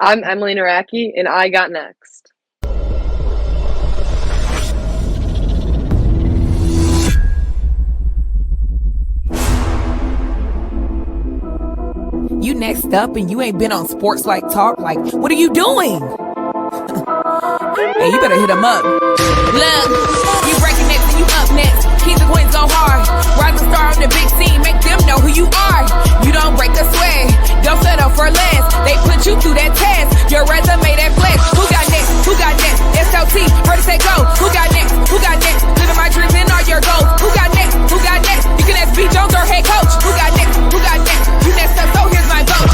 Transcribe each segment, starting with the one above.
I'm Emily Naraky, and I got next. You next up and you ain't been on SportsLifeTalk. Like, what are you doing? Hey, you better hit him up. Look, you breaking next and you up next. Kings and queens go hard. Rising star on the big scene, make them know who you are. You don't break a sweat, don't settle for less. They put you through that test, your resume that flex. Who got next? Who got next? SLT, heard it say go. Who got next? Who got next? Living my dreams and all your goals. Who got next? Who got next? You can ask B. Jones or head coach. Who got next? Who got next? You next up, so here's my vote.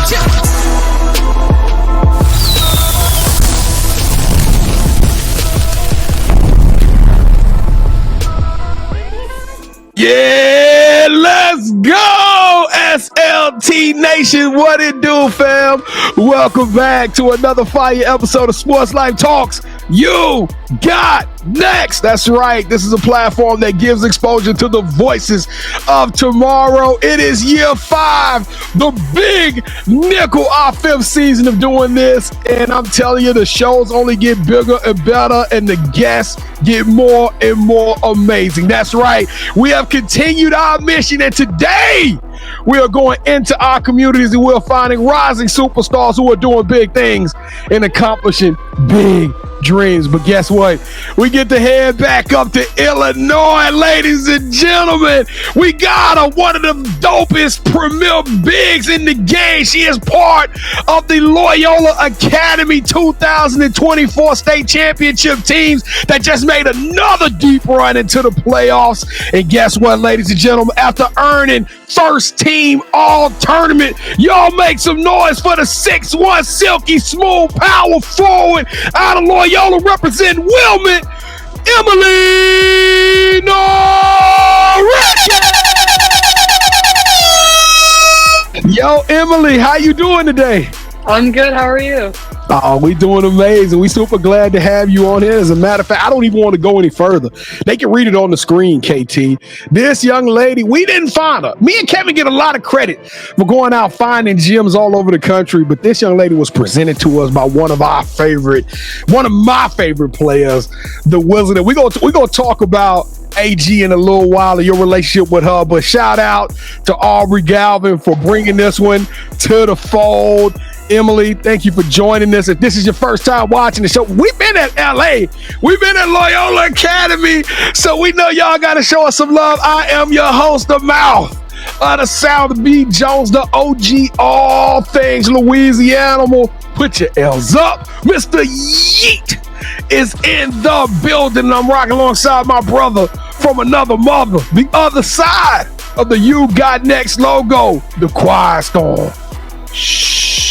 Yeah, let's go, SLT Nation. What it do, fam? Welcome back to another fire episode of Sports Life Talks. You got next. That's right. This is a platform that gives exposure to the voices of tomorrow. It is year 5, the big nickel, our 5th season of doing this. And I'm telling you, the shows only get bigger and better, and the guests get more and more amazing. That's right. We have continued our mission, and today we are going into our communities and we're finding rising superstars who are doing big things and accomplishing big dreams. But guess what? We get to head back up to Illinois, ladies and gentlemen. We got one of the dopest premier bigs in the game. She is part of the Loyola Academy 2024 state championship teams that just made another deep run into the playoffs. And guess what, ladies and gentlemen? After earning first team all tournament, y'all make some noise for the 6'1" silky-smooth power forward out of Loyola representing Wilmot, Emily Naraky. Yo, Emily, how you doing today? I'm good. How are you? Oh, we doing amazing. We super glad to have you on here. As a matter of fact, I don't even want to go any further. They can read it on the screen, KT. This young lady, we didn't find her. Me and Kevin get a lot of credit for going out finding gyms all over the country, but this young lady was presented to us by one of my favorite players, the Wizard. We're gonna talk about AG in a little while and your relationship with her, but shout out to Aubrey Galvin for bringing this one to the fold. Emily, thank you for joining us. If this is your first time watching the show, we've been at LA. We've been at Loyola Academy, so we know y'all got to show us some love. I am your host, the mouth of the South, B. Jones, the OG, all things Louisiana. Put your L's up. Mr. Yeet is in the building, and I'm rocking alongside my brother from another mother, the other side of the You Got Next logo, the Quiet Storm. Shh.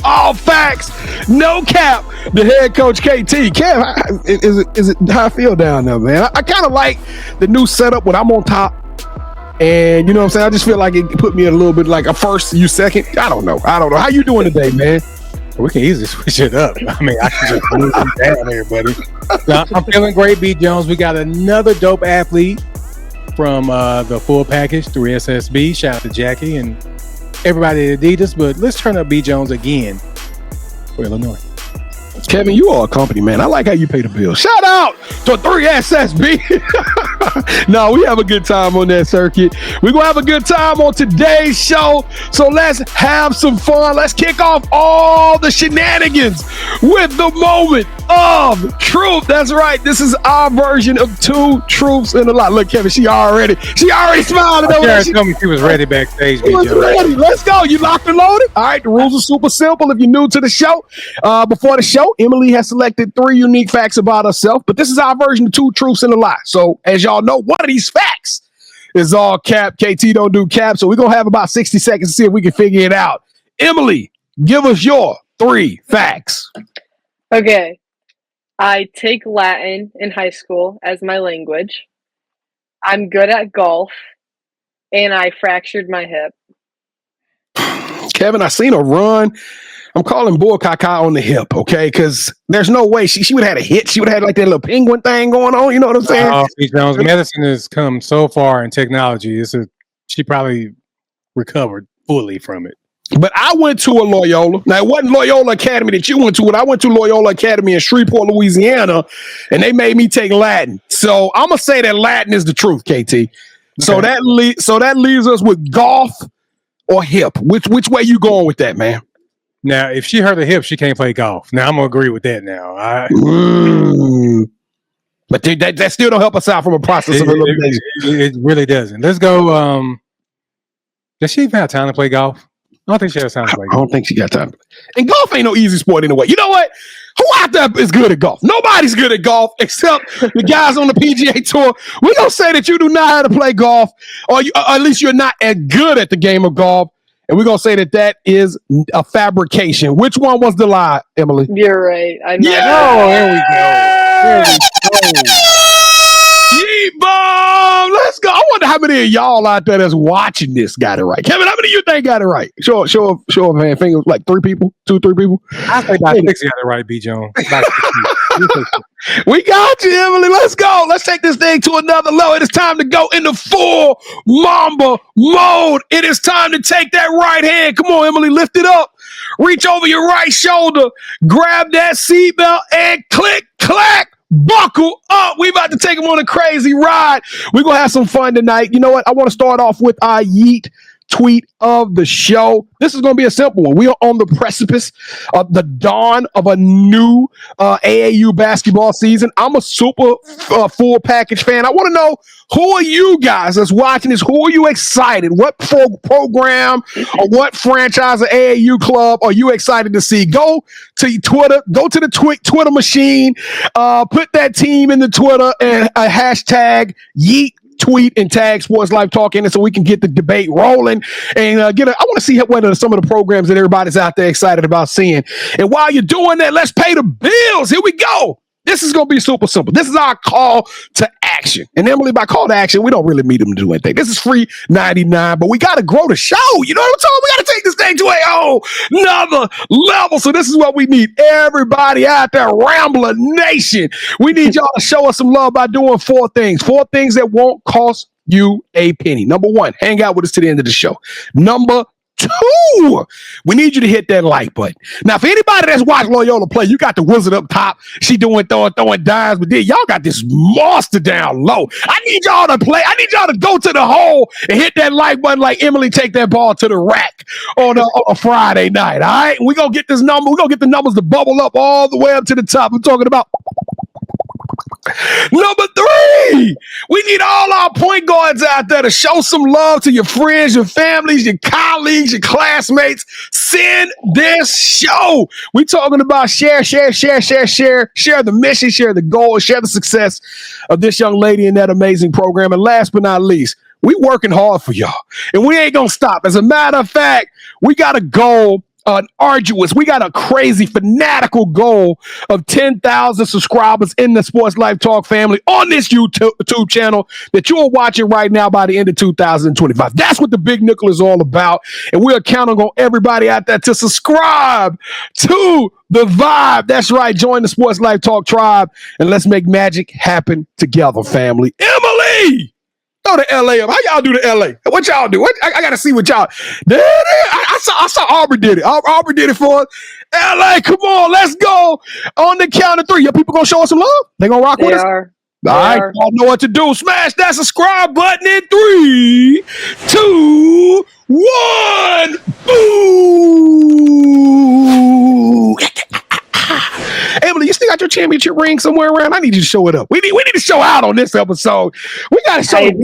All facts, no cap. The head coach, KT. Kev, is it how I feel down there, man? I kind of like the new setup when I'm on top. And you know what I'm saying? I just feel like it put me in a little bit like a first, you second. I don't know. How you doing today, man? We can easily switch it up. I mean, I can just move it down here, buddy. No, I'm feeling great, B. Jones. We got another dope athlete from the full package through SSB. Shout out to Jackie and everybody at Adidas. But let's turn up B. Jones again for Illinois. Kevin, you are a company man. I like how you pay the bill. Shout out to 3SSB. No, we have a good time on that circuit. We're going to have a good time on today's show. So let's have some fun. Let's kick off all the shenanigans with the moment of truth. That's right. This is our version of Two Truths and a Lie. Look, Kevin, she already smiling. She told me she was ready backstage. She was ready. Let's go. You locked and loaded? All right. The rules are super simple. If you're new to the show, before the show, Emily has selected 3 unique facts about herself, but this is our version of Two Truths and a Lie. So as y'all know, one of these facts is all cap. KT don't do cap. So we're going to have about 60 seconds to see if we can figure it out. Emily, give us your 3 facts. Okay. I take Latin in high school as my language. I'm good at golf, and I fractured my hip. Kevin, I seen her run. I'm calling bull caca on the hip, okay? Because there's no way she would have had a hit. She would have had like that little penguin thing going on. You know what I'm saying? Oh, Jones, medicine has come so far in technology. She probably recovered fully from it. But I went to a Loyola. Now, it wasn't Loyola Academy that you went to. But I went to Loyola Academy in Shreveport, Louisiana, and they made me take Latin. So I'm gonna say that Latin is the truth, KT. Okay. So that leaves us with golf or hip. Which way you going with that, man? Now, if she hurt her hip, she can't play golf. Now, I'm going to agree with that now. But that still don't help us out from a process of elimination. It really doesn't. Let's go. Does she even have time to play golf? I don't think she has time to play golf. I don't think she got time. And golf ain't no easy sport anyway. You know what? Who out there is good at golf? Nobody's good at golf except the guys on the PGA Tour. We're going to say that you do not know how to play golf, or at least you're not as good at the game of golf. And we're going to say that is a fabrication. Which one was the lie, Emily? You're right. I know. Yeah! There we go. Yeet-bomb! Let's go. I wonder how many of y'all out there that's watching this got it right. Kevin, how many of you think got it right? Show of hand fingers. Like 3 people? 2, 3 people? I think about 6 got it right, B. Jones. We got you, Emily. Let's go. Let's take this thing to another level. It is time to go into full Mamba mode. It is time to take that right hand. Come on, Emily. Lift it up. Reach over your right shoulder. Grab that seatbelt and click, clack. Buckle up. We about to take them on a crazy ride. We're going to have some fun tonight. You know what? I want to start off with our yeet tweet of the show. This is going to be a simple one. We are on the precipice of the dawn of a new AAU basketball season. I'm a super full package fan. I want to know, who are you guys that's watching this? Who are you excited? What program or what franchise or AAU club are you excited to see? Go to Twitter. Go to the Twitter machine. Put that team in the Twitter and a hashtag yeet tweet and tag Sports Life Talk in it so we can get the debate rolling and I want to see what are some of the programs that everybody's out there excited about seeing. And while you're doing that, let's pay the bills. Here we go. This is going to be super simple. This is our call to action. And Emily, by call to action, we don't really need them to do anything. This is free 99, but we got to grow the show. You know what I'm talking? We got to take this thing to a whole nother level. So this is what we need. Everybody out there, Rambler Nation. We need y'all to show us some love by doing 4 things. 4 things that won't cost you a penny. Number 1, hang out with us to the end of the show. Number 2, we need you to hit that like button. Now, for anybody that's watched Loyola play, you got the wizard up top. She throwing dimes, but then y'all got this monster down low. I need y'all to play. I need y'all to go to the hole and hit that like button like Emily take that ball to the rack on a Friday night. All right, we're gonna get this number. We're gonna get the numbers to bubble up all the way up to the top. I'm talking about number 3, we need all our point guards out there to show some love to your friends, your families, your colleagues, your classmates. Send this show. We talking about share the mission, share the goal, share the success of this young lady in that amazing program. And last but not least, we working hard for y'all, and we ain't gonna stop. As a matter of fact, we got a goal. We got a crazy fanatical goal of 10,000 subscribers in the Sports Life Talk family on this YouTube channel that you are watching right now by the end of 2025. That's what the big nickel is all about. And we're counting on everybody out there to subscribe to the vibe. That's right. Join the Sports Life Talk tribe and let's make magic happen together, family. Emily! Go to LA. How y'all do to LA? What y'all do? I gotta see what y'all. I saw Aubrey did it. Aubrey did it for us. LA, come on, let's go. On the count of 3. Your people gonna show us some love? They gonna rock with us? All right, y'all know what to do. Smash that subscribe button in 3, 2, 1. Boo! Emily, you still got your championship ring somewhere around? I need you to show it up. We need to show out on this episode. We got to show it.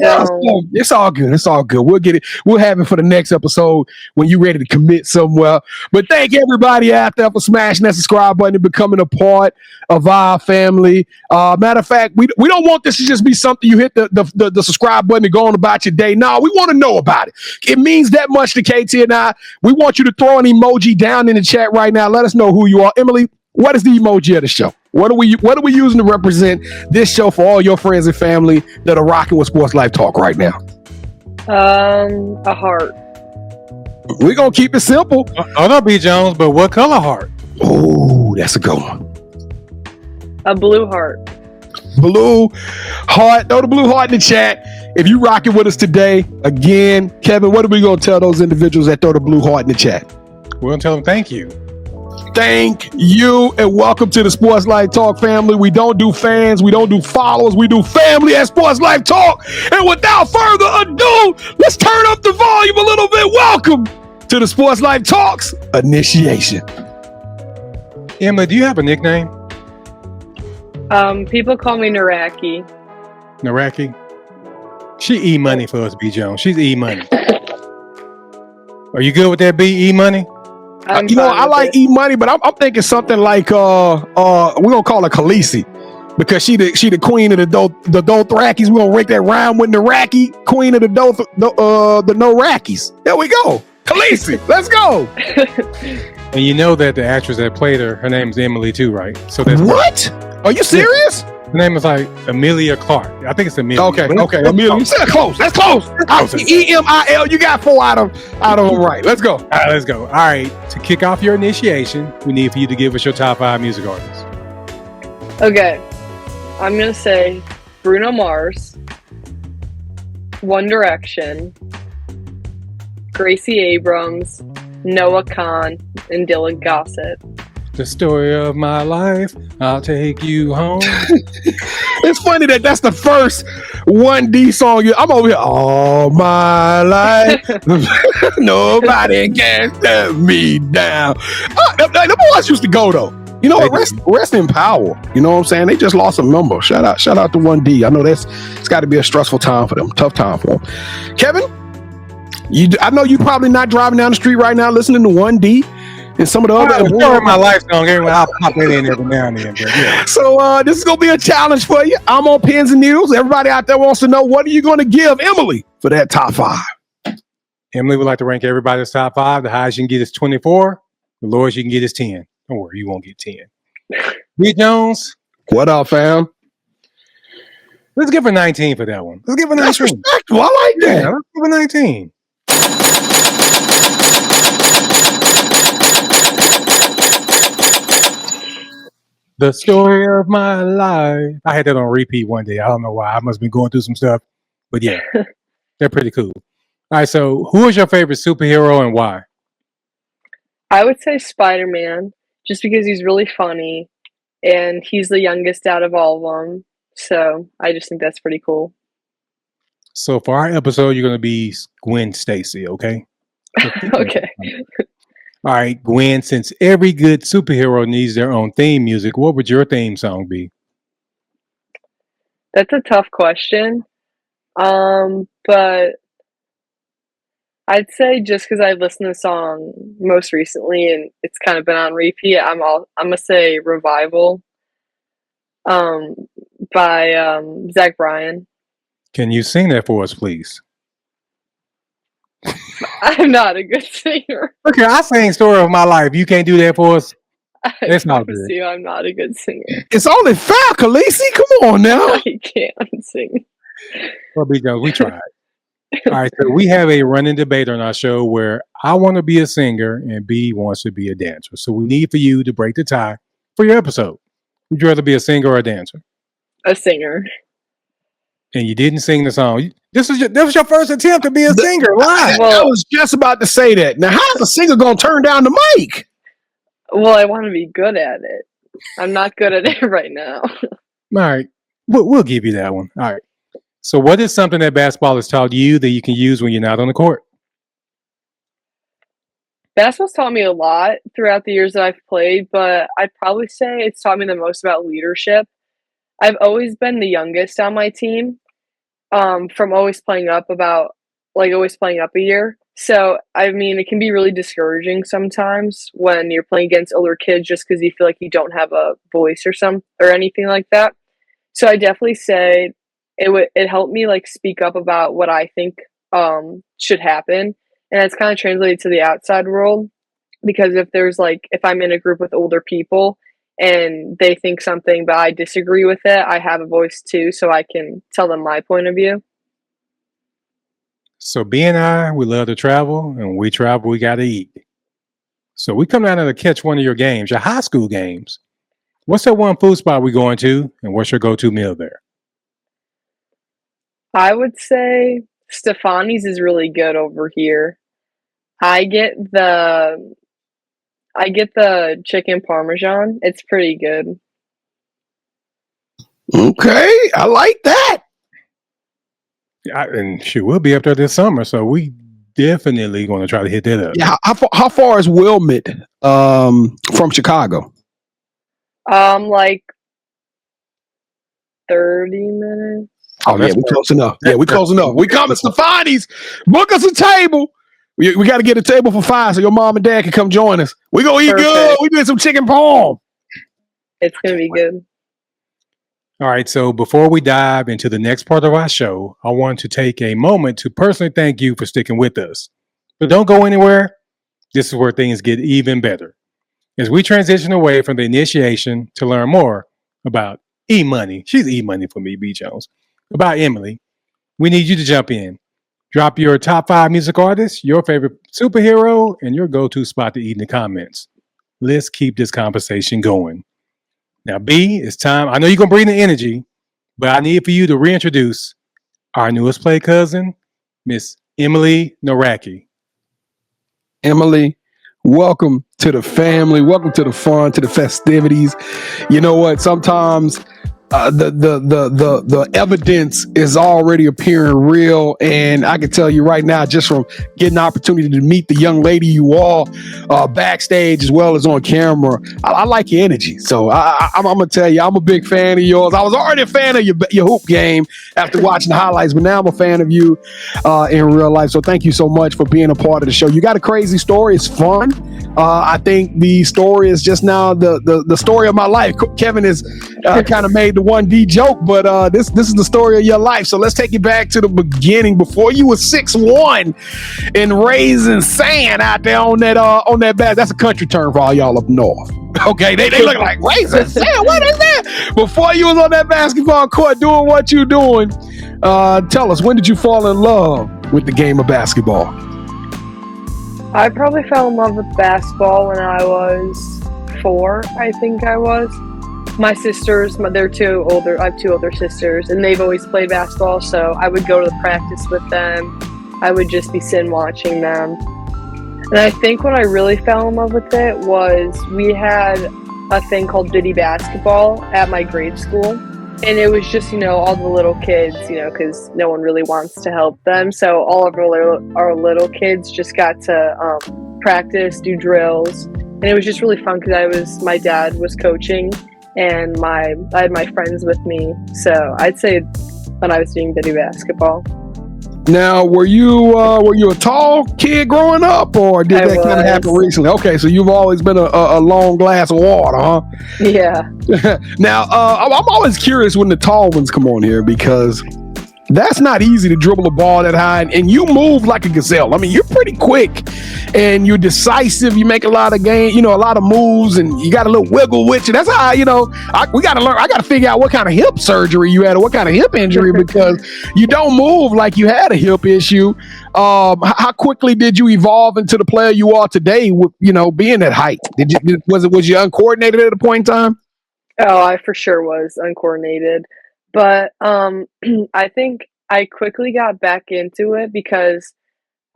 It's all good. It's all good. We'll get it. We'll have it for the next episode when you're ready to commit somewhere. But thank everybody out there for smashing that subscribe button and becoming a part of our family. Matter of fact, we don't want this to just be something you hit the subscribe button and go on about your day. No, we want to know about it. It means that much to KT and I. We want you to throw an emoji down in the chat right now. Let us know who you are. Emily, what is the emoji of the show? What are we using to represent this show for all your friends and family that are rocking with Sports Life Talk right now? A heart. We're gonna keep it simple. Oh no, B. Jones, but what color heart? Oh, that's a good one. A blue heart. blue heart. Throw the blue heart in the chat. If you rocking with us today, again, Kevin, what are we going to tell those individuals that throw the blue heart in the chat? We're going to tell them thank you. Thank you, and welcome to the Sports Life Talk family. We don't do fans, we don't do followers, we do family at Sports Life Talk. And without further ado, let's turn up the volume a little bit. Welcome to the Sports Life Talks initiation. Emily, do you have a nickname? People call me Naraky. Narocki? She E-Money for us, B. Jones. She's E-Money. Are you good with that, B? E-Money? I like E-Money, but I'm thinking something like we're gonna call her Khaleesi because she the queen of the Dothrakis. We're gonna rank that rhyme with Naraky, queen of the Norakis. There we go. Khaleesi, let's go. And you know that the actress that played her name is Emily too, right? So that's what? Are you serious? Her name is like Amelia Clark. I think it's Amelia. Okay. Amelia, you said close. That's close. EMIL. You got 4 out of them right. Let's go. All right, let's go. All right. To kick off your initiation, we need for you to give us your top 5 music artists. Okay. I'm going to say Bruno Mars, One Direction, Gracie Abrams, Noah Khan, and Dylan Gossett. The story of my life, I'll take you home. It's funny that's the first 1D song. I'm over here all my life. Nobody can set me down. The boys used to go though. You know what? Rest in power. You know what I'm saying? They just lost a member. Shout out to 1D. I know it's got to be a stressful time for them. Tough time for them. Kevin, I know you probably not driving down the street right now listening to 1D. And some of the other my life song, I'll pop that in every now and then. But yeah. So this is gonna be a challenge for you. I'm on pins and needles. Everybody out there wants to know, what are you gonna give Emily for that top 5? Emily would like to rank everybody's top 5. The highest you can get is 24. The lowest you can get is 10. Don't worry, you won't get 10. B. Jones, what up, fam? Let's give her 19 for that one. Let's give her 19. That's respectful. I like that. Yeah, let's give her 19. The story of my life. I had that on repeat one day. I don't know why. I must have been going through some stuff. But yeah, they're pretty cool. All right, so who is your favorite superhero and why? I would say Spider-Man, just because he's really funny and he's the youngest out of all of them. So I just think that's pretty cool. So for our episode, you're going to be Gwen Stacy, okay? Okay. All right, Gwen, since every good superhero needs their own theme music, what would your theme song be? That's a tough question. But I'd say just because I've listened to the song most recently and it's kind of been on repeat, I'm gonna say Revival by Zach Bryan. Can you sing that for us, please? I'm not a good singer. Okay, I sang Story of My Life. You can't do that for us? It's not good. You, I'm not a good singer. It's only fair, Khaleesi. Come on now. I can't sing. Well, because we tried. All right, so we have a running debate on our show where I want to be a singer and B wants to be a dancer. So we need for you to break the tie for your episode. Would you rather be a singer or a dancer? A singer. And you didn't sing the song. This was your first attempt to be a singer. Why? Well, I was just about to say that. Now, how's a singer going to turn down the mic? Well, I want to be good at it. I'm not good at it right now. All right. We'll give you that one. All right. So what is something that basketball has taught you that you can use when you're not on the court? Basketball's taught me a lot throughout the years that I've played, but I'd probably say it's taught me the most about leadership. I've always been the youngest on my team, from always playing up a year. So, I mean, it can be really discouraging sometimes when you're playing against older kids just because you feel like you don't have a voice or anything like that. So I definitely say it helped me like speak up about what I think should happen. And it's kind of translated to the outside world, because if I'm in a group with older people and they think something but I disagree with it, I have a voice too, so I can tell them my point of view. So B and I, we love to travel, and when we travel, we got to eat. So we come down to catch one of your games, your high school games. What's that one food spot we going to, and what's your go-to meal there? I would say Stefani's is really good over here. I get the I get the chicken parmesan. It's pretty good. Okay, I like that. And she will be up there this summer, so we definitely going to try to hit that up. Yeah, how far is Wilmot from Chicago? Like 30 minutes. Oh yeah, we're close enough. Yeah, we're close enough. We coming, Stefani's. Book us a table. We got to get a table for 5 so your mom and dad can come join us. We gonna eat good. We doing some chicken parm. It's gonna be good. All right, so before we dive into the next part of our show, I want to take a moment to personally thank you for sticking with us. But don't go anywhere. This is where things get even better. As we transition away from the initiation to learn more about E-Money, she's E-Money for me, B. Jones, about Emily, we need you to jump in. Drop your top 5 music artists, your favorite superhero, and your go-to spot to eat in the comments. Let's keep this conversation going. Now, B, it's time. I know you're going to bring the energy, but I need for you to reintroduce our newest play cousin, Miss Emily Naraky. Emily, welcome to the family. Welcome to the fun, to the festivities. You know what? Sometimes the evidence is already appearing real, and I can tell you right now, just from getting the opportunity to meet the young lady you all backstage as well as on camera, I like your energy. So I'm gonna tell you, I'm a big fan of yours. I was already a fan of your hoop game after watching the highlights, but now I'm a fan of you in real life. So thank you so much for being a part of the show. You got a crazy story. It's fun. I think the story is just now the story of my life. Kevin has kind of made the 1D joke, but this is the story of your life. So let's take you back to the beginning before you were 6'1" and raising sand out there on that bag. That's a country term for all y'all up north. Okay, they look like raising sand. What is that? Before you was on that basketball court doing what you doing, tell us, when did you fall in love with the game of basketball? I probably fell in love with basketball when I was 4, I think I was. My sisters, they're 2 older. I have 2 older sisters, and they've always played basketball, so I would go to the practice with them. I would just be sitting watching them. And I think when I really fell in love with it was we had a thing called Diddy Basketball at my grade school. And it was just, all the little kids, because no one really wants to help them. So all of our little kids just got to practice, do drills. And it was just really fun because my dad was coaching, and I had my friends with me. So I'd say when I was doing Diddy Basketball. Now, were you a tall kid growing up, or did that kind of happen recently? Okay, so you've always been a long glass of water, huh? Yeah. Now, I'm always curious when the tall ones come on here, because that's not easy to dribble a ball that high, and you move like a gazelle. I mean, you're pretty quick, and you're decisive. You make a lot of a lot of moves, and you got a little wiggle with you. That's how, we got to learn. I got to figure out what kind of hip surgery you had or what kind of hip injury, because you don't move like you had a hip issue. How quickly did you evolve into the player you are today with, being that height? Was you uncoordinated at a point in time? Oh, I for sure was uncoordinated. But I think I quickly got back into it because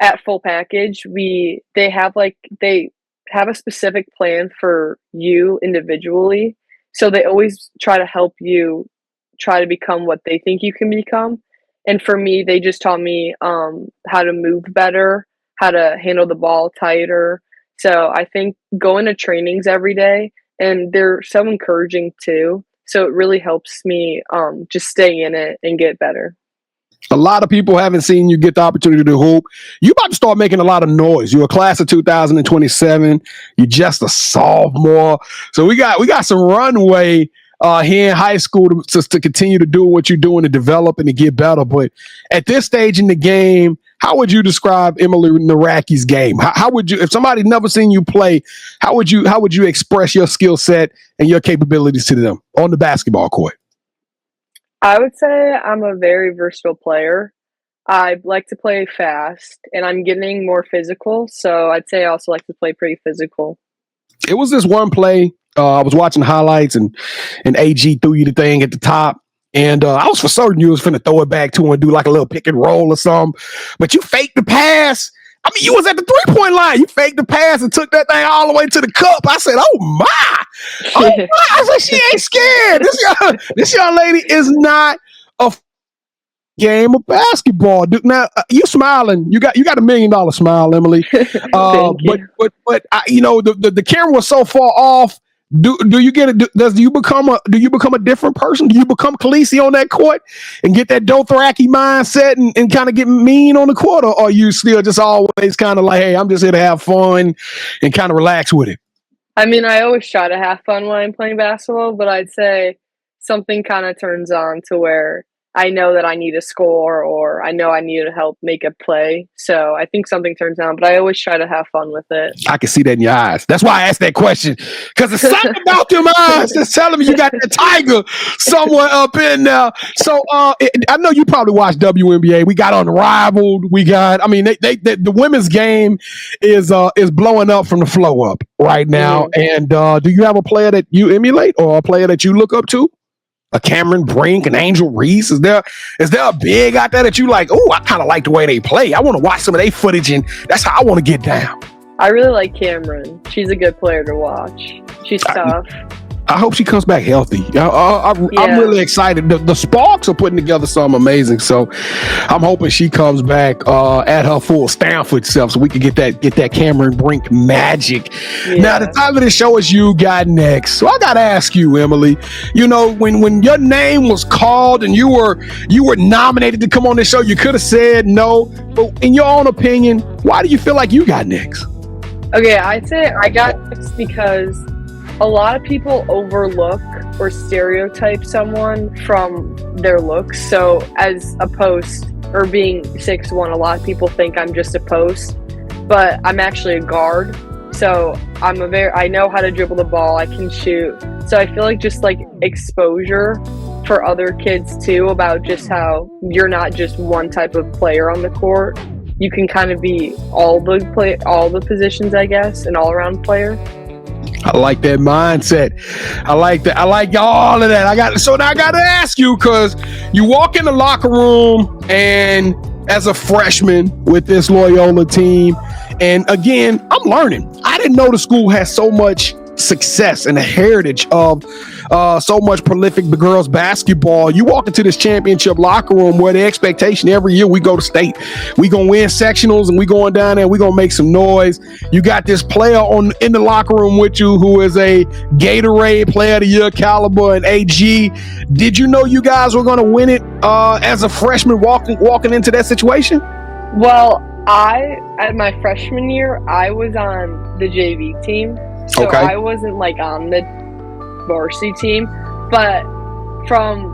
at Full Package, they have a specific plan for you individually. So they always try to help you try to become what they think you can become. And for me, they just taught me how to move better, how to handle the ball tighter. So I think going to trainings every day, and they're so encouraging too. So it really helps me just stay in it and get better. A lot of people haven't seen you get the opportunity to hoop. You about to start making a lot of noise. You're a class of 2027. You're just a sophomore. So we got some runway here in high school to continue to do what you're doing, to develop and to get better. But at this stage in the game, how would you describe Emily Naraky's game? How would you, if somebody never seen you play, how would you express your skill set and your capabilities to them on the basketball court? I would say I'm a very versatile player. I like to play fast, and I'm getting more physical. So I'd say I also like to play pretty physical. It was this one play. I was watching highlights and AG threw you the thing at the top. And I was for certain you was finna throw it back to him and do like a little pick and roll or something. But you faked the pass. I mean, you was at the 3-point line. You faked the pass and took that thing all the way to the cup. I said, oh my. I said, she ain't scared. This young lady is not a game of basketball. Now you smiling. You got $1 million smile, Emily. But you know the camera was so far off. Do you get it? Do you become a different person? Do you become Khaleesi on that court and get that Dothraki mindset and kind of get mean on the court, or are you still just always kind of like, hey, I'm just here to have fun and kind of relax with it? I mean, I always try to have fun when I'm playing basketball, but I'd say something kind of turns on to where I know that I need a score or I know I need to help make a play. So I think something turns on, but I always try to have fun with it. I can see that in your eyes. That's why I asked that question, because there's something about them eyes that's telling me you got the tiger somewhere up in there. So I know you probably watch WNBA. We got Unrivaled. We got, I mean, the women's game is blowing up from the flow up right now. And do you have a player that you emulate or a player that you look up to? A Cameron Brink, an Angel Reese? Is there a big out there that you like, oh, I kind of like the way they play. I want to watch some of their footage, and that's how I want to get down. I really like Cameron. She's a good player to watch. She's tough. I hope she comes back healthy. I'm really excited. The Sparks are putting together something amazing, so I'm hoping she comes back at her full Stanford self, so we can get that Cameron Brink magic. Yeah. Now, the time of the show is you got next, so I gotta ask you, Emily. You know, when your name was called and you were nominated to come on this show, you could have said no, but in your own opinion, why do you feel like you got next? Okay, I'd say I got next because a lot of people overlook or stereotype someone from their looks. So as a post or being 6'1", a lot of people think I'm just a post, but I'm actually a guard. So I know how to dribble the ball. I can shoot. So I feel like just like exposure for other kids too about just how you're not just one type of player on the court. You can kind of be all the positions, I guess, an all-around player. I like that mindset. I like that. I like all of that. So now I got to ask you, because you walk in the locker room and as a freshman with this Loyola team, and again, I'm learning. I didn't know the school has so much success and a heritage of so much prolific girls basketball. You walk into this championship locker room where the expectation every year we go to state, we gonna win sectionals, and we going down there, we gonna make some noise. You got this player in the locker room with you who is a Gatorade Player of the Year caliber and AG. Did you know you guys were gonna win it as a freshman walking into that situation? Well, at my freshman year, I was on the JV team. So okay. I wasn't like on the varsity team, but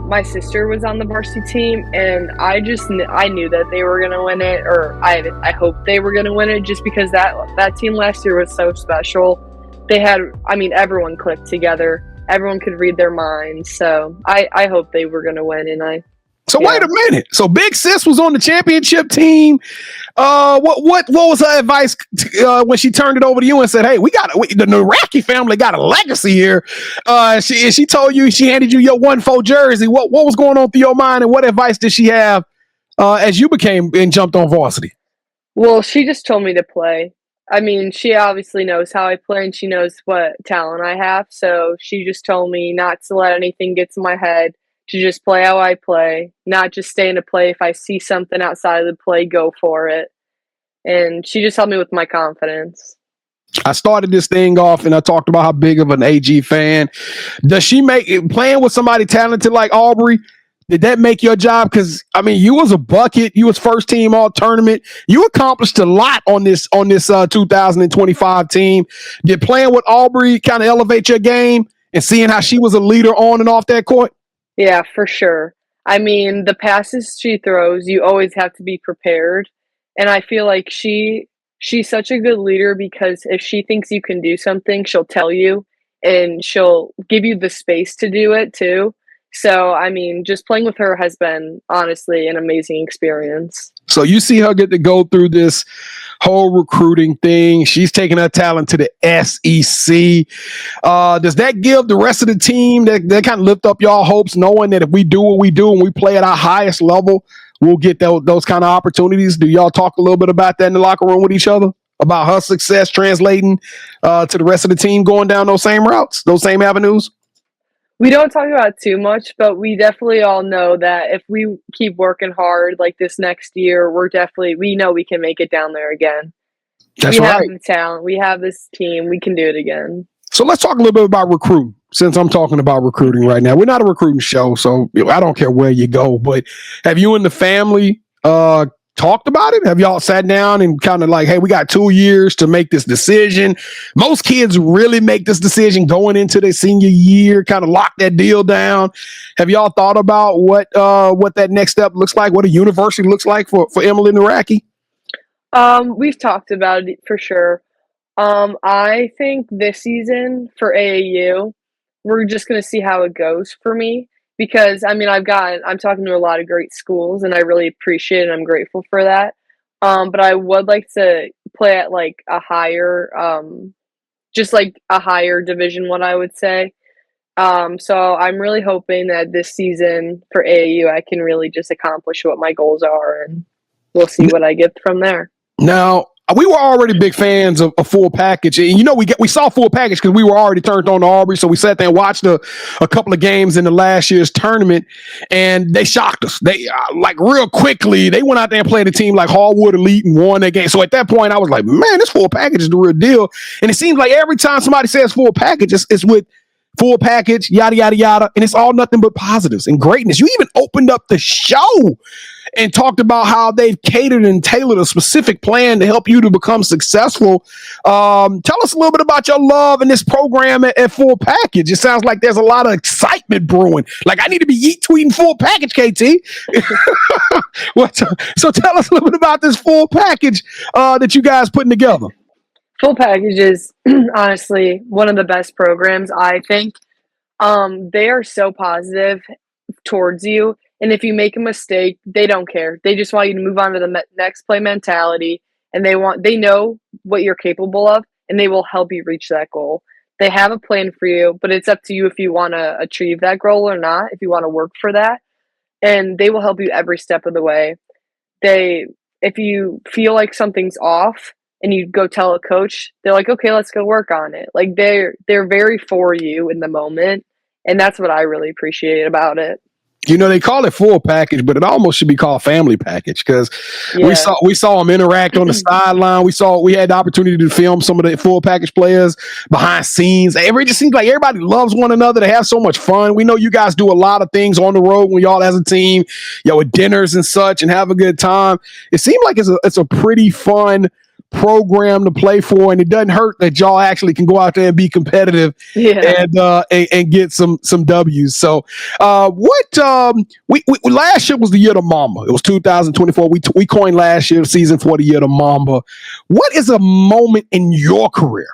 my sister was on the varsity team, and I knew that they were gonna win it, or I hoped they were gonna win it, just because that team last year was so special. They had, I mean, everyone clicked together, everyone could read their minds, so I hoped they were gonna win, and So wait a minute. So Big Sis was on the championship team. What was her advice when she turned it over to you and said, "Hey, the Narocki family got a legacy here"? She told you, she handed you your 1-4 jersey. What was going on through your mind, and what advice did she have as you became and jumped on varsity? Well, she just told me to play. I mean, she obviously knows how I play, and she knows what talent I have. So she just told me not to let anything get to my head, to just play how I play, not just stay in a play. If I see something outside of the play, go for it. And she just helped me with my confidence. I started this thing off and I talked about how big of an AG fan. Does she make it, playing with somebody talented like Aubrey, did that make your job? Because, I mean, you was a bucket. You was first team all tournament. You accomplished a lot on this 2025 team. Did playing with Aubrey kind of elevate your game and seeing how she was a leader on and off that court? Yeah, for sure. I mean, the passes she throws, you always have to be prepared. And I feel like she's such a good leader, because if she thinks you can do something, she'll tell you, and she'll give you the space to do it too. So, I mean, just playing with her has been honestly an amazing experience. So you see her get to go through this whole recruiting thing. She's taking her talent to the SEC. Does that give the rest of the team that kind of lift up y'all hopes, knowing that if we do what we do and we play at our highest level, we'll get those kind of opportunities? Do y'all talk a little bit about that in the locker room with each other? About her success translating to the rest of the team going down those same routes, those same avenues? We don't talk about it too much, but we definitely all know that if we keep working hard like this next year, we know we can make it down there again. That's we right. have the talent. We have this team. We can do it again. So let's talk a little bit about recruiting, since I'm talking about recruiting right now. We're not a recruiting show, so I don't care where you go, but have you and the family talked about it? Have y'all sat down and kind of like, hey, we got 2 years to make this decision? Most kids really make this decision going into their senior year, kind of lock that deal down. Have y'all thought about what that next step looks like, what a university looks like for Emily Naraky? We've talked about it for sure. I think this season for AAU, we're just going to see how it goes for me. Because, I mean, I'm talking to a lot of great schools, and I really appreciate it, and I'm grateful for that. But I would like to play at, like, a higher, just, like, a higher Division I, I would say. So I'm really hoping that this season for AAU, I can really just accomplish what my goals are, and we'll see what I get from there. Now, we were already big fans of Full Package, and we saw Full Package because we were already turned on to Aubrey, so we sat there and watched a couple of games in the last year's tournament, and they shocked us. They like real quickly they went out there and played a team like Hardwood Elite and won that game. So at that point, I was like, man, this Full Package is the real deal. And it seems like every time somebody says Full Package, it's with Full Package, yada yada yada, and it's all nothing but positives and greatness. You even opened up the show and talked about how they've catered and tailored a specific plan to help you to become successful. Tell us a little bit about your love in this program at Full Package. It sounds like there's a lot of excitement brewing. Like, I need to be tweeting Full Package, KT. So tell us a little bit about this Full Package that you guys putting together. Full Package is honestly one of the best programs, I think. They are so positive towards you. And if you make a mistake, they don't care. They just want you to move on to the next play mentality. And they know what you're capable of, and they will help you reach that goal. They have a plan for you, but it's up to you if you want to achieve that goal or not, if you want to work for that. And they will help you every step of the way. If you feel like something's off and you go tell a coach, they're like, okay, let's go work on it. Like, they're very for you in the moment. And that's what I really appreciate about it. They call it Full Package, but it almost should be called Family Package, because we saw them interact on the sideline. We had the opportunity to film some of the Full Package players behind scenes. It just seems like everybody loves one another. They have so much fun. We know you guys do a lot of things on the road when y'all as a team, with dinners and such, and have a good time. It seems like it's a pretty fun program to play for, and it doesn't hurt that y'all actually can go out there and be competitive and get some W's. So we last year was the year of Mamba. It was 2024. We coined last year's season for the year of Mamba. What is a moment in your career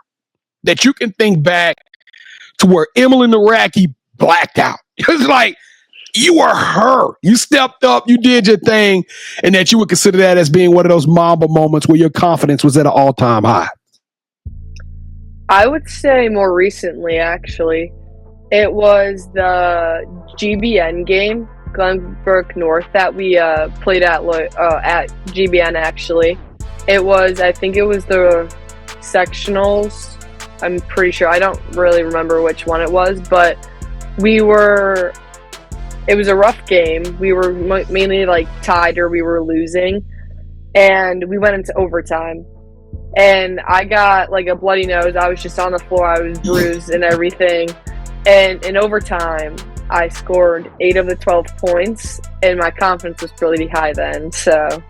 that you can think back to where Emily Naraky blacked out? It's like, you were her. You stepped up, you did your thing, and that you would consider that as being one of those Mamba moments where your confidence was at an all-time high. I would say more recently, actually. It was the GBN game, Glenbrook North, that we played at GBN, actually. I think it was the sectionals. I'm pretty sure. I don't really remember which one it was, but it was a rough game. We were mainly like tied or we were losing, and we went into overtime. And I got like a bloody nose. I was just on the floor. I was bruised and everything. And in overtime, I scored 8 of the 12 points, and my confidence was pretty high then. So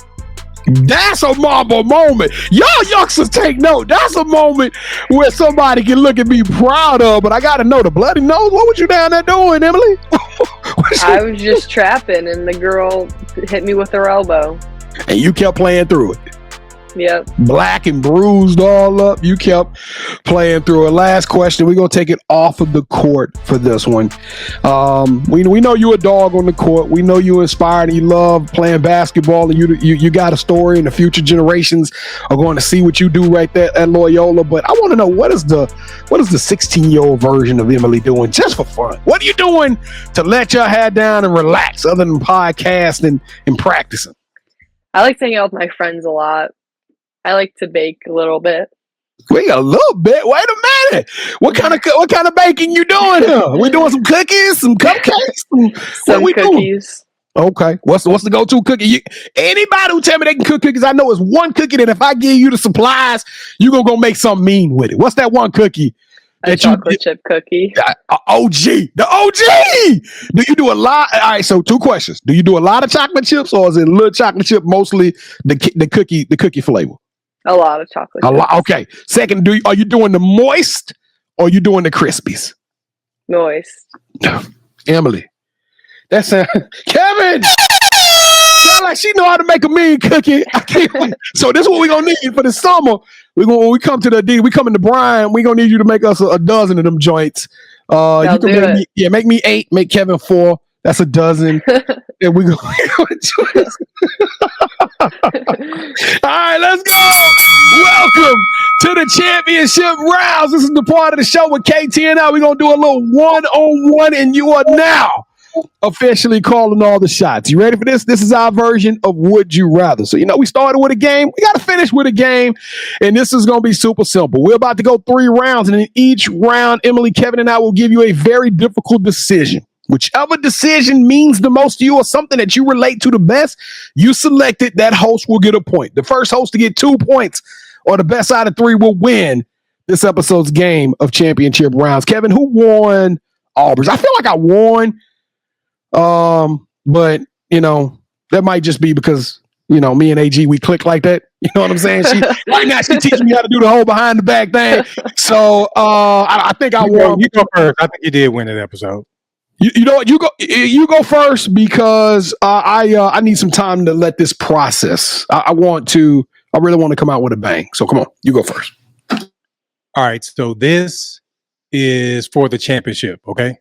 that's a Mamba moment. Y'all youngsters take note. That's a moment where somebody can look and be proud of. But I got to know, the bloody nose, what was you down there doing, Emily? I was just trapping, and the girl hit me with her elbow. And you kept playing through it. Yep. Black and bruised all up. You kept playing through it. Last question. We're going to take it off of the court for this one. We know you're a dog on the court. We know you inspired and you love playing basketball, and you got a story, and the future generations are going to see what you do right there at Loyola. But I want to know, what is the 16-year-old version of Emily doing just for fun? What are you doing to let your head down and relax other than podcasting and practicing? I like to hang out with my friends a lot. I like to bake a little bit. Wait a little bit. Wait a minute. What kind of baking you doing here? We doing some cookies, some cupcakes, some cookies. Doing? Okay. What's the go-to cookie? Anybody who tell me they can cook cookies, I know it's one cookie that if I give you the supplies, you're gonna go make something mean with it. What's that one cookie? A chocolate chip cookie. OG. The OG. Do you do a lot? All right, so 2 questions. Do you do a lot of chocolate chips, or is it a little chocolate chip, mostly the cookie flavor? A lot of chocolate chips. A lot. Okay. Second, are you doing the moist, or are you doing the crispies? Moist. Emily. That's Kevin. Sound like she know how to make a mean cookie. I can't wait. So this is what we're gonna need for the summer. When we come to the D, we come into Brian, we're gonna need you to make us a dozen of them joints. You can make me 8, make Kevin 4. That's a dozen. And we go enjoy this. All right, let's go. Welcome to the championship rounds. This is the part of the show with KT and I. We're gonna do a little one-on-one, and you are now officially calling all the shots. You ready for this? This is our version of Would You Rather. So, we started with a game. We got to finish with a game. And this is going to be super simple. We're about to go 3 rounds. And in each round, Emily, Kevin, and I will give you a very difficult decision. Whichever decision means the most to you, or something that you relate to the best, you selected, that host will get a point. The first host to get 2 points, or the best out of 3, will win this episode's game of championship rounds. Kevin, who won Auburn's? I feel like I won. But that might just be because, me and AG, we click like that. You know what I'm saying? Right now she teaching me how to do the whole behind the back thing. So, I think I won. You go first. I think you did win that episode. You know what? You go first, because I need some time to let this process. I really want to come out with a bang. So come on, you go first. All right. So this is for the championship. Okay.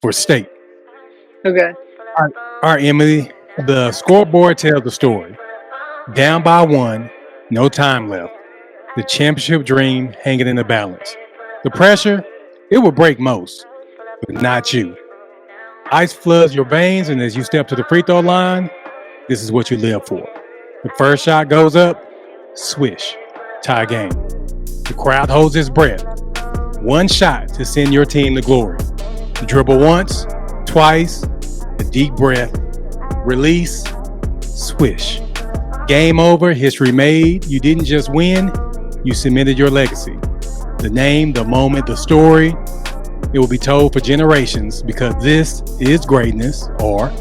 For state. Okay. All right, Emily. The scoreboard tells the story. Down by 1, no time left. The championship dream hanging in the balance. The pressure, it will break most, but not you. Ice floods your veins, and as you step to the free throw line, this is what you live for. The first shot goes up, swish, tie game. The crowd holds its breath. 1 shot to send your team to glory. Dribble once, twice, a deep breath, release, swish. Game over, history made. You didn't just win, you cemented your legacy. The name, the moment, the story, it will be told for generations, because this is greatness. Or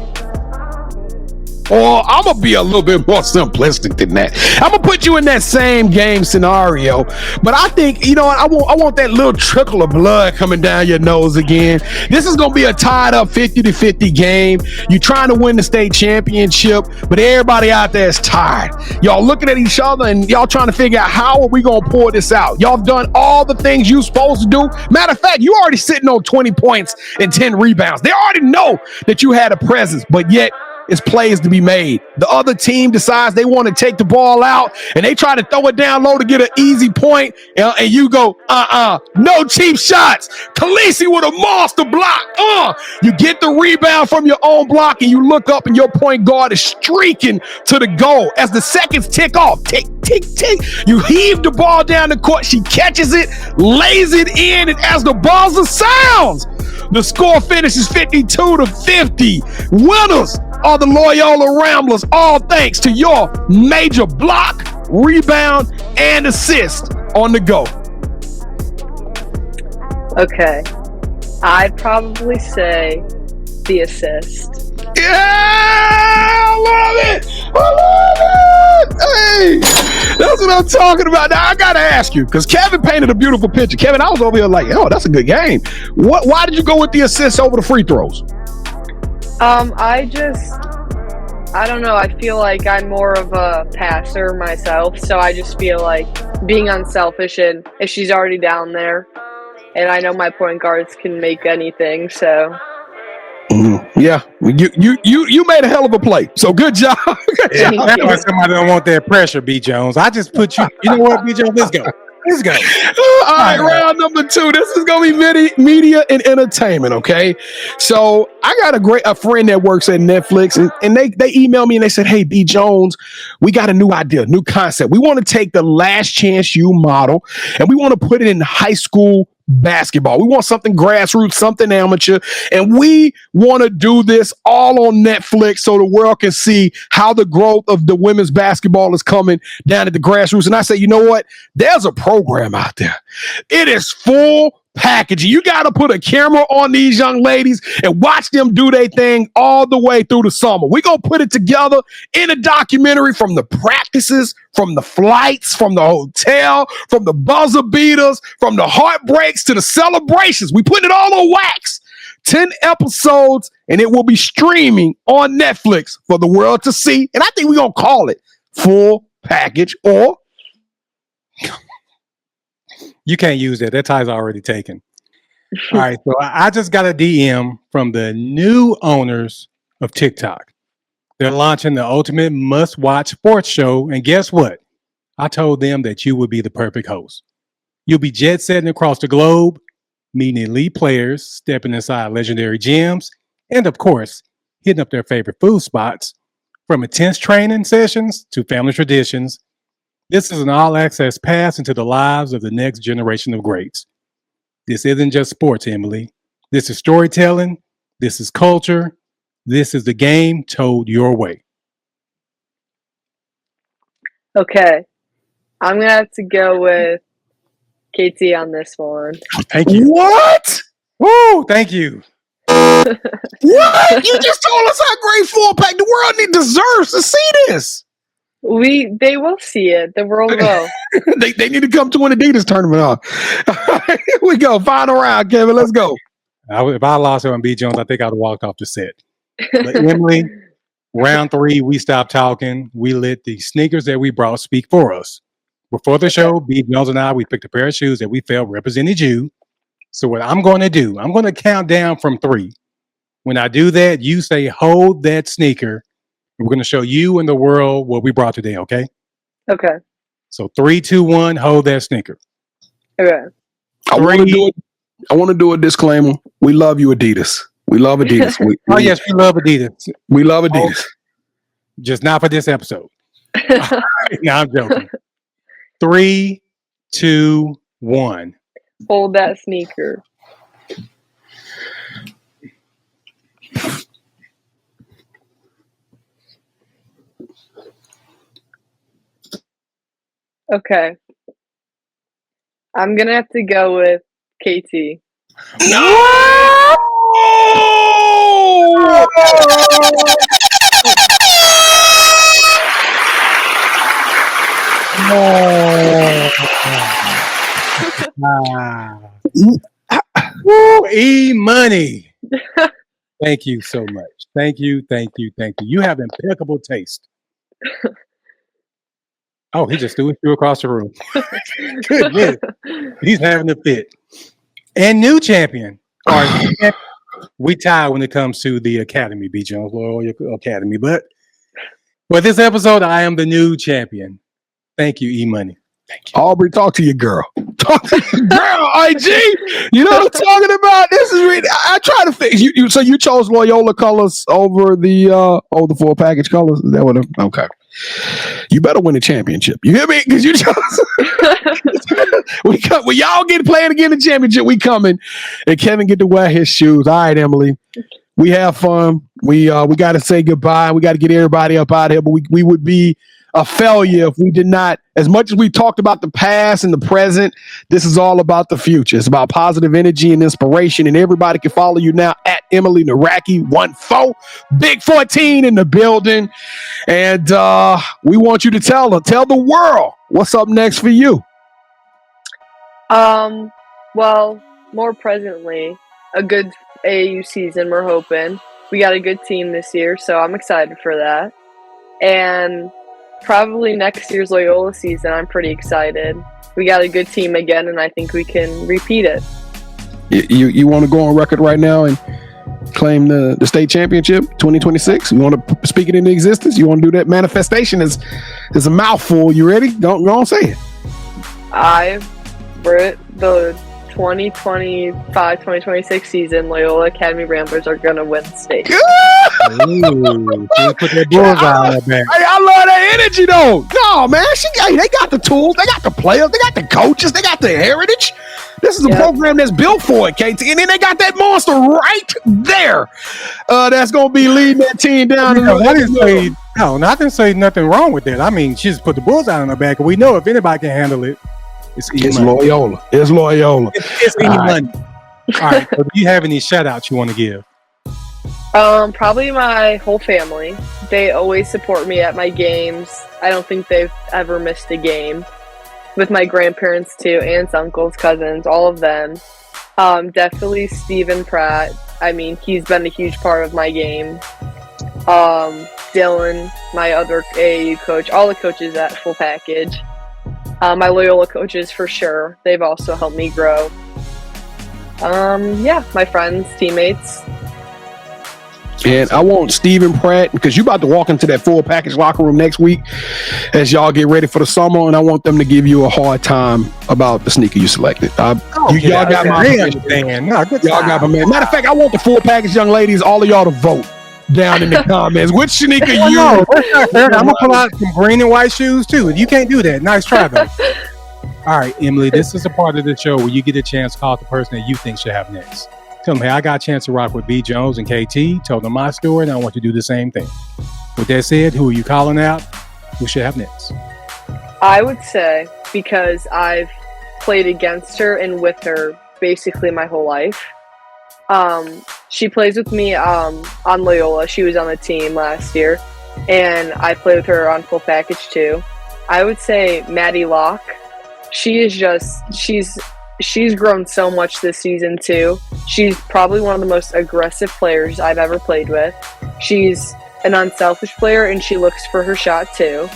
I'm going to be a little bit more simplistic than that. I'm going to put you in that same game scenario. But I think, I want that little trickle of blood coming down your nose again. This is going to be a tied up 50-50 game. You're trying to win the state championship, but everybody out there is tired. Y'all looking at each other and y'all trying to figure out, how are we going to pour this out? Y'all have done all the things you're supposed to do. Matter of fact, you already sitting on 20 points and 10 rebounds. They already know that you had a presence, but yet it's plays to be made. The other team decides they want to take the ball out, and they try to throw it down low to get an easy point, and you go, no cheap shots. Khaleesi with a monster block. You get the rebound from your own block, and you look up, and your point guard is streaking to the goal. As the seconds tick off, tick, tick, tick, you heave the ball down the court. She catches it, lays it in, and as the buzzer sounds, the score finishes 52-50. Winners are the Loyola Ramblers, all thanks to your major block, rebound, and assist on the go. Okay. I'd probably say the assist. Yeah! I love it! Hey! That's what I'm talking about. Now, I got to ask you, because Kevin painted a beautiful picture. Kevin, I was over here like, that's a good game. Why did you go with the assist over the free throws? I don't know. I feel like I'm more of a passer myself, so I just feel like being unselfish, and if she's already down there, and I know my point guards can make anything, so. Yeah, you made a hell of a play. So good job. Good job. That's why somebody don't want that pressure, B. Jones. I just put you. You know what, B. Jones? Let's go. Let's go. All right, round number 2. This is gonna be media and entertainment. Okay, so I got a friend that works at Netflix, and they emailed me and they said, "Hey, B. Jones, we got a new idea, new concept. We want to take the Last Chance U model, and we want to put it in high school basketball. We want something grassroots, something amateur, and we want to do this all on Netflix so the world can see how the growth of the women's basketball is coming down at the grassroots." And I say, you know what? There's a program out there. It is full packaging. You got to put a camera on these young ladies and watch them do their thing all the way through the summer. We're going to put it together in a documentary, from the practices, from the flights, from the hotel, from the buzzer beaters, from the heartbreaks to the celebrations. We put it all on wax. 10 episodes, and it will be streaming on Netflix for the world to see. And I think we're going to call it Full Package, or you can't use that. That tie's already taken. All right. So I just got a DM from the new owners of TikTok. They're launching the ultimate must-watch sports show. And guess what? I told them that you would be the perfect host. You'll be jet-setting across the globe, meeting elite players, stepping inside legendary gyms, and of course, hitting up their favorite food spots. From intense training sessions to family traditions, this is an all-access pass into the lives of the next generation of greats. This isn't just sports, Emily. This is storytelling. This is culture. This is the game told your way. Okay. I'm going to have to go with KT on this one. Thank you. What? Woo! Thank you. What? You just told us how great Full Pack. The world deserves to see this. They will see it. The world will. they need to come to an Adidas tournament. Here we go. Final round, Kevin. Let's go. If I lost her on B. Jones, I think I'd have walked off the set. But Emily, round 3, we stopped talking. We let the sneakers that we brought speak for us. Before the show, B. Jones and I, we picked a pair of shoes that we felt represented you. So what I'm going to do, I'm going to count down from 3. When I do that, you say, hold that sneaker. We're going to show you and the world what we brought today, okay? Okay. So 3, 2, 1, hold that sneaker. Okay. I want to do a disclaimer. We love you, Adidas. We love Adidas. Yes, we love Adidas. We love Adidas. Just not for this episode. No, I'm joking. 3, 2, 1. Hold that sneaker. Okay. I'm going to have to go with KT. No! E-money. Thank you so much. Thank you. You have impeccable taste. Oh, he just threw it across the room. Goodness. He's having a fit. And new champion. We tie when it comes to the Academy, B. Jones, Loyola Academy. But for this episode, I am the new champion. Thank you, E-Money. Thank you. Aubrey, talk to your girl. Talk to your girl, IG. You know what I'm talking about? This is really, I try to fix you. So you chose Loyola colors over the Full Package colors? Is that what? Okay. You better win the championship. You hear me? Because you chose. When y'all get playing again in the championship, we coming, and Kevin get to wear his shoes. All right, Emily. We have fun. We got to say goodbye. We got to get everybody up out of here. But we would be a failure if we did not. As much as we talked about the past and the present, this is all about the future. It's about positive energy and inspiration. And everybody can follow you now at Emily Naraky 14, Big 14 in the building. And we want you to tell the world what's up next for you. Well, more presently, a good AAU season. We're hoping we got a good team this year, so I'm excited for that. and probably next year's Loyola season. I'm pretty excited. We got a good team again, and I think we can repeat it. You want to go on record right now and claim the state championship 2026? You want to speak it into existence? You want to do that? Manifestation is a mouthful. You ready? Go on, say it. We're the 2025-2026 season, Loyola Academy Ramblers are going to win the state. Ooh, put that bullseye on that back. Hey, I love that energy, though. No, man. They got the tools. They got the players. They got the coaches. They got the heritage. This is a program that's built for it, KT. And then they got that monster right there that's going to be leading that team down. I didn't say nothing wrong with that. I mean, she just put the bullseye on her back, and we know if anybody can handle it, it's Loyola. It's Loyola. It's any money. All right. So do you have any shout outs you want to give? Probably my whole family. They always support me at my games. I don't think they've ever missed a game. With my grandparents too, aunts, uncles, cousins, all of them. Definitely Steven Pratt. I mean, he's been a huge part of my game. Dylan, my other AAU coach, all the coaches at Full Package. My Loyola coaches for sure. They've also helped me grow. My friends, teammates. And I want Steven Pratt, because you about to walk into that Full Package locker room next week as y'all get ready for the summer, and I want them to give you a hard time about the sneaker you selected. Y'all got my man. Y'all got my man. Matter of fact, I want the Full Package young ladies, all of y'all to vote down in the comments. Which sneaker you? I'm gonna pull out some green and white shoes too. You can't do that. Nice try though. All right, Emily, this is a part of the show where you get a chance to call the person that you think should have next. Tell them, hey, I got a chance to rock with B. Jones and KT. Told them my story, and I want you to do the same thing. With that said, who are you calling out? Who should have next? I would say, because I've played against her and with her basically my whole life. She plays with me on Loyola. She was on the team last year, and I played with her on Full Package too. I would say Maddie Locke. She's grown so much this season too. She's probably one of the most aggressive players I've ever played with. She's an unselfish player, and she looks for her shot too.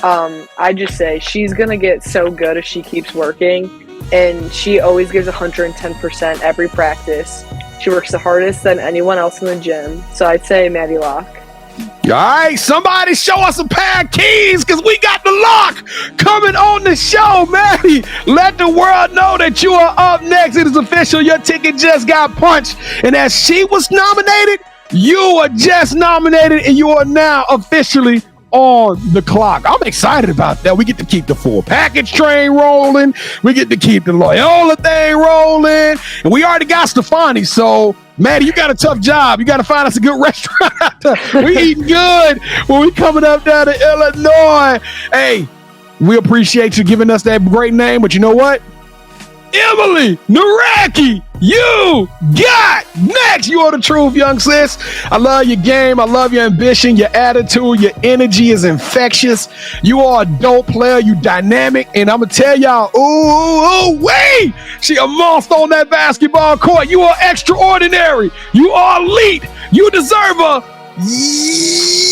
I just say she's gonna get so good if she keeps working, and she always gives 110% every practice. She works the hardest than anyone else in the gym. So I'd say Maddie Locke. All right, somebody show us a pair of keys, because we got the lock coming on the show, Maddie. Let the world know that you are up next. It is official. Your ticket just got punched. And as she was nominated, you were just nominated, and you are now officially on the clock. I'm excited about that. We get to keep the Full Package train rolling. We get to keep the Loyola thing rolling. And we already got Stefani. So, Maddie, you got a tough job. You got to find us a good restaurant. We eating good when we coming up down to Illinois. Hey, we appreciate you giving us that great name. But you know what? Emily Naraky, you got next. You are the truth, young sis. I love your game. I love your ambition, your attitude, your energy is infectious. You are a dope player. You dynamic. And I'm going to tell y'all, wait, she a monster on that basketball court. You are extraordinary. You are elite. You deserve a yeet.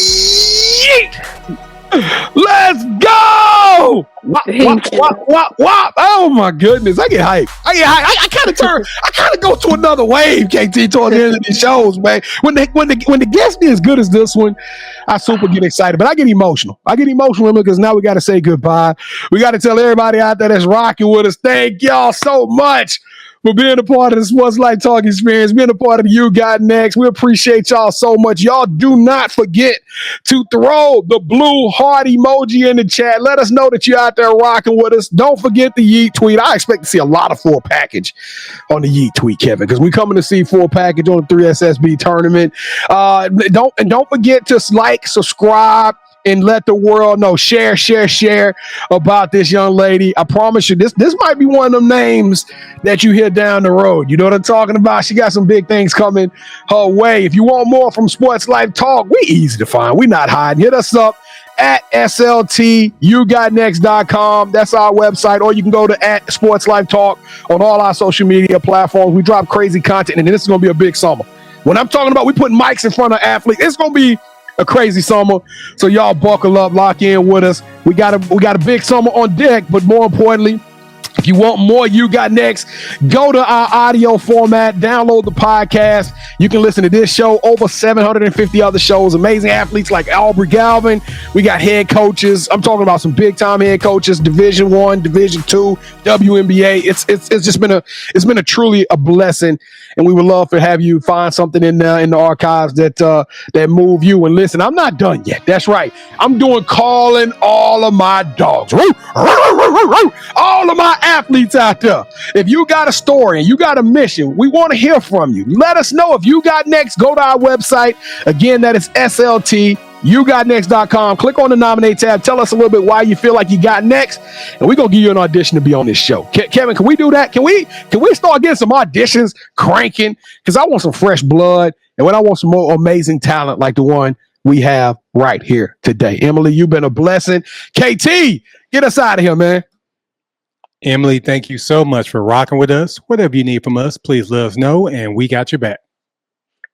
Let's go! Wop. Oh my goodness, I get hyped. I kind of go to another wave, KT, toward the end of these shows, man. When the guest is as good as this one, I super get excited, but I get emotional. Because now we got to say goodbye. We got to tell everybody out there that's rocking with us, thank y'all so much for being a part of the Sports Life Talk experience, being a part of the You Got Next. We appreciate y'all so much. Y'all do not forget to throw the blue heart emoji in the chat. Let us know that you're out there rocking with us. Don't forget the Yeet tweet. I expect to see a lot of Full Package on the Yeet tweet, Kevin, because we're coming to see Full Package on the 3SSB tournament. Don't forget to like, subscribe, and let the world know. Share about this young lady. I promise you, this might be one of them names that you hear down the road. You know what I'm talking about? She got some big things coming her way. If you want more from Sports Life Talk, we easy to find. We not hiding. Hit us up at SLTUGotNext.com. That's our website. Or you can go to at Sports Life Talk on all our social media platforms. We drop crazy content, and this is going to be a big summer. When I'm talking about we putting mics in front of athletes, it's going to be a crazy summer. So y'all buckle up, lock in with us. We got a big summer on deck, but more importantly, if you want more You Got Next, go to our audio format, download the podcast. You can listen to this show, over 750 other shows, amazing athletes like Aubrey Galvin. We got head coaches. I'm talking about some big time head coaches, Division I, Division II, WNBA. It's been a truly a blessing, and we would love to have you find something in the archives that move you. And listen, I'm not done yet. That's right. I'm doing calling all of my dogs, all of my athletes out there. If you got a story and you got a mission, we want to hear from you. Let us know. If you got next, go to our website. Again, that is SLTYouGotNext.com. Click on the nominate tab. Tell us a little bit why you feel like you got next, and we're gonna give you an audition to be on this show. Kevin, can we do that? Can we start getting some auditions cranking? Because I want some fresh blood, and when I want some more amazing talent like the one we have right here today. Emily, you've been a blessing. KT, get us out of here, man. Emily, thank you so much for rocking with us. Whatever you need from us, please let us know, and we got your back.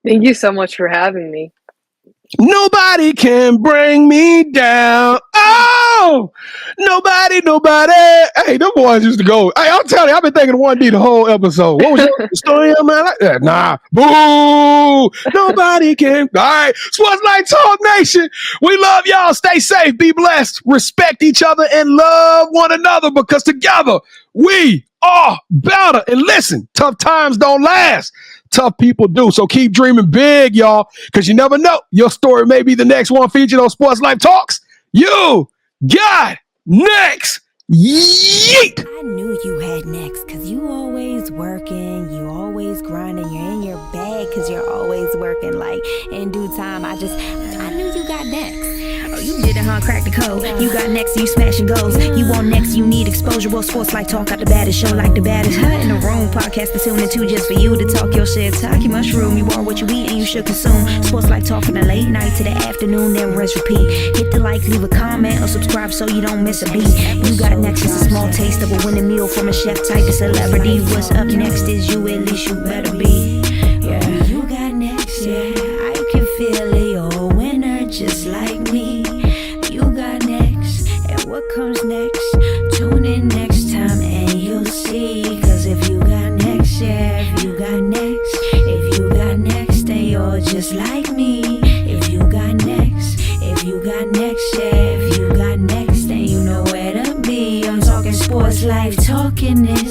Thank you so much for having me. Nobody can bring me down. Oh, nobody. Hey, them boys used to go. Hey, I'm telling you, I've been thinking of 1D the whole episode. What was your story, man? Like that? Nah. Boo. Nobody can. All right. SportsLifeTalk Nation. We love y'all. Stay safe. Be blessed. Respect each other and love one another, because together we are better. And listen, tough times don't last. Tough people do. So keep dreaming big, y'all, because you never know. Your story may be the next one featured on Sports Life Talks. You got next. Yeet. I knew you had next, because you always working, you always grinding, you're in your bag because you're always working. Like, in due time, I knew you got next. Oh, you did it, huh? Crack the code. You got next, you smashing goals. You want next, you need exposure. Well, Sports Life Talk got the baddest show, like the baddest in the room. Podcast to tune into just for you to talk your shit. Talk your mushroom. You are what you eat and you should consume. Sports Life Talk from the late night to the afternoon, then rest repeat. Hit the like, leave a comment, or subscribe so you don't miss a beat. You got next is a small taste of a winning meal from a chef type of celebrity. What's up next is you, at least you better be. Yeah, you got next, yeah. I can feel it, you're a winner just like me. You got next, and what comes next? Tune in next time and you'll see. Cause if you got next, yeah, if you got next, if you got next, then you're just like me. If you got next, if you got next, yeah, if you got next, then you know where to be. I'm talking Sports Life, talking this.